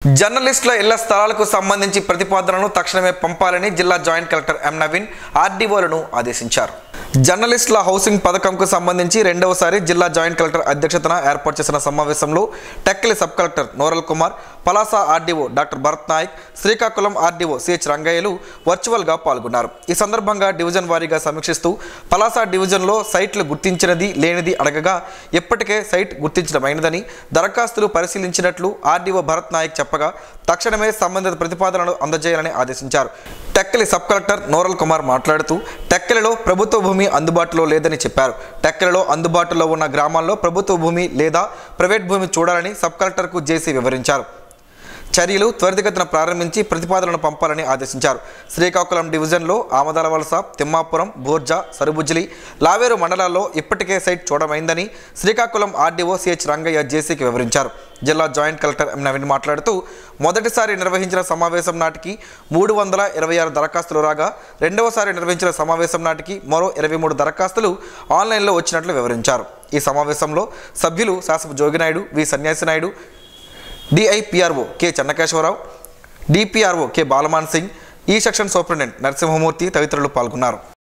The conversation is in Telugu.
జర్నలిస్టుల ఇళ్ల స్థలాలకు సంబంధించి ప్రతిపాదనను తక్షణమే పంపాలని జిల్లా జాయింట్ కలెక్టర్ ఎం నవీన్ ఆర్డీఓలను ఆదేశించారు. జర్నలిస్టుల హౌసింగ్ పథకంకు సంబంధించి రెండవసారి జిల్లా జాయింట్ కలెక్టర్ అధ్యక్షతన ఏర్పాటు చేసిన సమావేశంలో Tekkali sub collector Noral Kumar, Palasa RDO doctor Bharat Nayak, Srikakulam RDO CH రంగయ్యలు వర్చువల్గా పాల్గొన్నారు. ఈ సందర్భంగా డివిజన్ వారీగా సమీక్షిస్తూ పలాస డివిజన్లో సైట్లు గుర్తించినది లేనిది అడగగా ఇప్పటికే సైట్ గుర్తించడమైనదని దరఖాస్తులు పరిశీలించినట్లు ఆర్డీఓ భరత్ నాయక్ చెప్పగా తక్షణమే సంబంధిత ప్రతిపాదనలు అందజేయాలని ఆదేశించారు. టెక్కలి సబ్ కలెక్టర్ నోరల్ కుమార్ మాట్లాడుతూ టెక్కలిలో ప్రభుత్వ భూమి అందుబాటులో లేదని చెప్పారు. టెక్కలిలో అందుబాటులో ఉన్న గ్రామాల్లో ప్రభుత్వ భూమి లేదా ప్రైవేట్ భూమి చూడాలని సబ్ కలెక్టర్కు జేసీ వివరించారు. చర్యలు త్వరితగతిన ప్రారంభించి ప్రతిపాదనలు పంపాలని ఆదేశించారు. శ్రీకాకుళం డివిజన్లో ఆమదాల వలస, తిమ్మాపురం, బోర్జా, సరుబుజ్జిలి, లావేరు మండలాల్లో ఇప్పటికే సైట్ చూడమైందని శ్రీకాకుళం ఆర్డీఓ సిహెచ్ రంగయ్య జేసీకి వివరించారు. జిల్లా జాయింట్ కలెక్టర్ ఎం నవీన్ మాట్లాడుతూ మొదటిసారి నిర్వహించిన సమావేశం నాటికి 326 దరఖాస్తులు రాగా రెండవసారి నిర్వహించిన సమావేశం నాటికి మరో 23 దరఖాస్తులు ఆన్లైన్లో వచ్చినట్లు వివరించారు. ఈ సమావేశంలో సభ్యులు Sasapu Joginaidu, V Sanyasinaidu, DIPRO K Chennakeswararao, DPRO K Balaman Singh, ఈ సెక్షన్ సూపరింటెండెంట్ నరసింహమూర్తి తదితరులు పాల్గొన్నారు.